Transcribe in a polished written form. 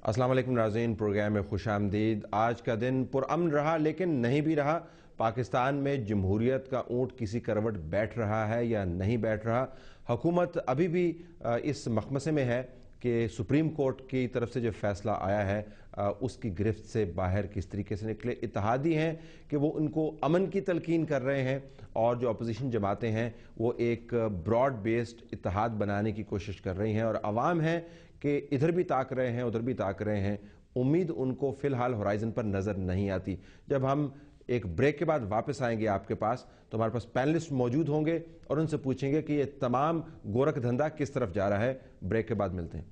अस्सलाम वालेकुम नाज़रीन, प्रोग्राम में खुशामदीद। आज का दिन पुरअमन रहा लेकिन नहीं भी रहा। पाकिस्तान में जमहूरियत का ऊँट किसी करवट बैठ रहा है या नहीं बैठ रहा। हुकूमत अभी भी इस मखमसे में है कि सुप्रीम कोर्ट की तरफ से जो फैसला आया है उसकी गिरफ्त से बाहर किस तरीके से निकले। इत्तेहादी हैं कि वो उनको अमन की तलकीन कर रहे हैं और जो अपोजिशन जमातें हैं वो एक ब्रॉड बेस्ड इत्तेहाद बनाने की कोशिश कर रही हैं और अवाम है कि इधर भी ताक रहे हैं उधर भी ताक रहे हैं। उम्मीद उनको फिलहाल होराइजन पर नज़र नहीं आती। जब हम एक ब्रेक के बाद वापस आएंगे आपके पास तो हमारे पास पैनलिस्ट मौजूद होंगे और उनसे पूछेंगे कि ये तमाम गोरख धंधा किस तरफ जा रहा है। ब्रेक के बाद मिलते हैं।